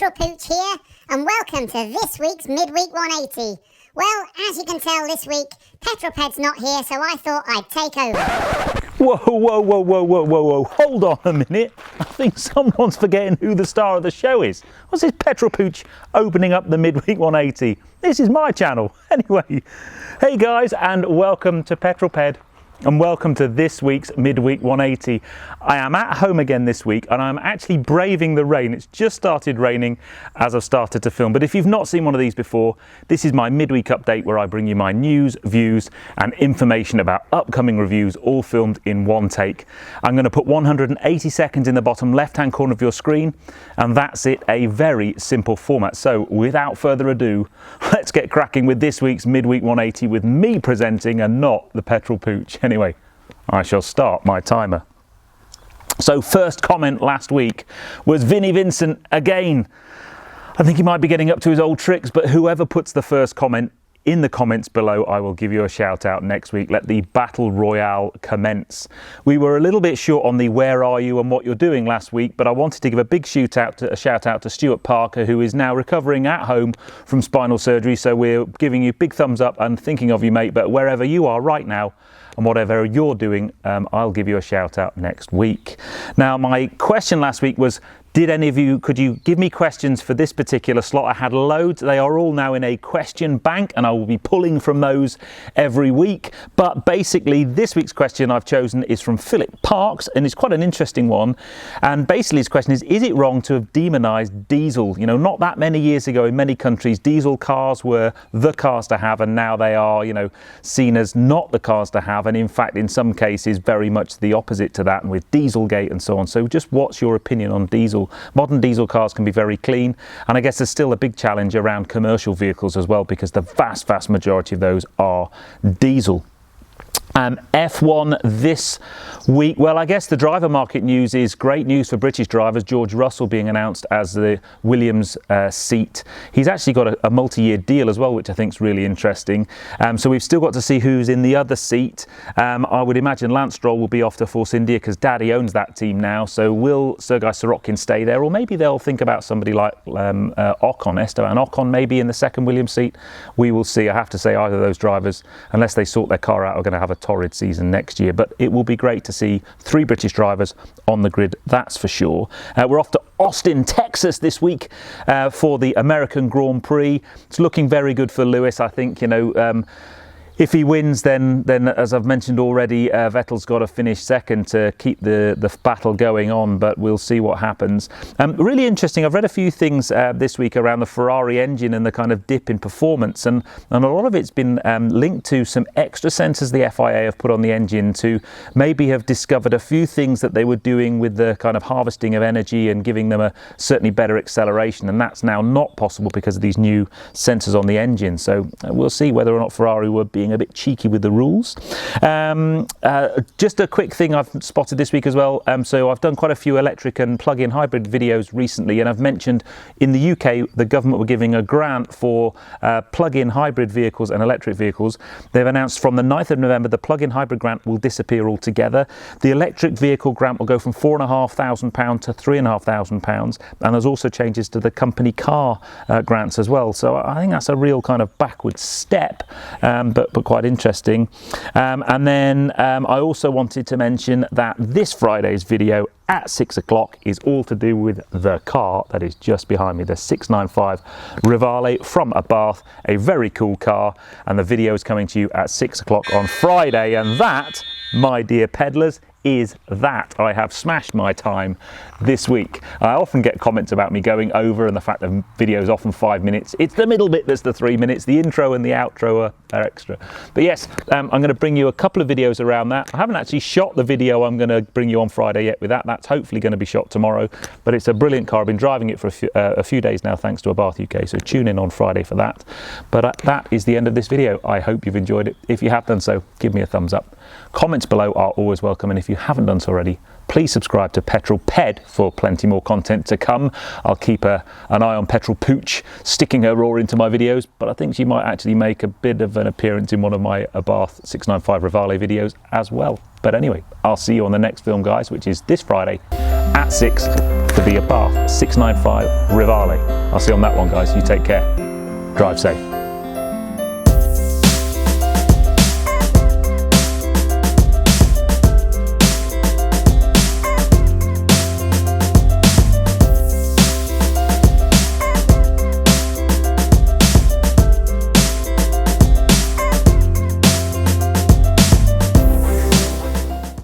Petrol Pooch here, and welcome to this week's Midweek 180. Well, as you can tell this week, Petroped's not here, so I thought I'd take over. Whoa, hold on a minute. I think someone's forgetting who the star of the show is. What's this Petrol Pooch opening up the Midweek 180? This is my channel. Anyway, hey guys, and welcome to Petroped. And welcome to this week's Midweek 180. I am at home again this week and I'm actually braving the rain. It's just started raining as I've started to film. But if you've not seen one of these before, this is my midweek update where I bring you my news, views and information about upcoming reviews, all filmed in one take. I'm going to put 180 seconds in the bottom left-hand corner of your screen, and that's it, a very simple format. So without further ado, let's get cracking with this week's Midweek 180 with me presenting and not the Petrol Pooch. Anyway, I shall start my timer. So first comment last week was Vinnie Vincent again. I think he might be getting up to his old tricks, but whoever puts the first comment in the comments below, I will give you a shout out next week. Let the battle royale commence. We were a little bit short on the where are you and what you're doing last week, but I wanted to give a big shout out to Stuart Parker, who is now recovering at home from spinal surgery. So we're giving you big thumbs up and thinking of you, mate. But wherever you are right now and whatever you're doing, I'll give you a shout out next week. Now, my question last week was, could you give me questions for this particular slot? I had loads. They are all now in a question bank and I will be pulling from those every week. But basically this week's question I've chosen is from Philip Parks, and it's quite an interesting one. And basically his question is it wrong to have demonised diesel? You know, not that many years ago in many countries, diesel cars were the cars to have, and now they are, you know, seen as not the cars to have. And in fact, in some cases, very much the opposite to that, and with Dieselgate and so on. So just what's your opinion on diesel? Modern diesel cars can be very clean, and I guess there's still a big challenge around commercial vehicles as well, because the vast majority of those are diesel. F1 this week, well, I guess the driver market news is great news for British drivers. George Russell being announced as the Williams seat. He's actually got a multi-year deal as well, which I think is really interesting. So we've still got to see who's in the other seat. I would imagine Lance Stroll will be off to Force India because Daddy owns that team now. So will Sergei Sorokin stay there, or maybe they'll think about somebody like Esteban Ocon maybe in the second Williams seat. We will see. I have to say either of those drivers, unless they sort their car out, are going to have a torrid season next year. But it will be great to see 3 British drivers on the grid, that's for sure. We're off to Austin, Texas this week for the American Grand Prix. It's looking very good for Lewis. I think, you know, if he wins, then as I've mentioned already, Vettel's got to finish second to keep the battle going on, but we'll see what happens. Really interesting, I've read a few things this week around the Ferrari engine and the kind of dip in performance, and a lot of it's been linked to some extra sensors the FIA have put on the engine to maybe have discovered a few things that they were doing with the kind of harvesting of energy and giving them a certainly better acceleration, and that's now not possible because of these new sensors on the engine. So we'll see whether or not Ferrari were being a bit cheeky with the rules. Just a quick thing I've spotted this week as well. So I've done quite a few electric and plug-in hybrid videos recently, and I've mentioned in the UK the government were giving a grant for plug-in hybrid vehicles and electric vehicles. They've announced from the 9th of November the plug-in hybrid grant will disappear altogether. The electric vehicle grant will go from £4,500 to £3,500, and there's also changes to the company car grants as well. So I think that's a real kind of backward step, but quite interesting. And then I also wanted to mention that this Friday's video at 6 o'clock is all to do with the car that is just behind me, the 695 Rivale from Abarth, a very cool car, and the video is coming to you at 6 o'clock on Friday. And that, my dear peddlers, is that I have smashed my time this week. I often get comments about me going over and the fact that video is often 5 minutes. It's the middle bit that's the 3 minutes. The intro and the outro are extra. But yes, I'm going to bring you a couple of videos around that. I haven't actually shot the video I'm going to bring you on Friday yet with that. That's hopefully going to be shot tomorrow. But it's a brilliant car. I've been driving it for a few days now thanks to Abarth UK. So tune in on Friday for that. But that is the end of this video. I hope you've enjoyed it. If you have done so, give me a thumbs up. Comments below are always welcome, and if you haven't done so already, please subscribe to Petrol Ped for plenty more content to come. I'll keep an eye on Petrol Pooch sticking her roar into my videos, but I think she might actually make a bit of an appearance in one of my Abarth 695 Rivale videos as well. But anyway, I'll see you on the next film, guys, which is this Friday. at 6 for the Abarth 695 Rivale. I'll see you on that one, guys. You take care. Drive safe.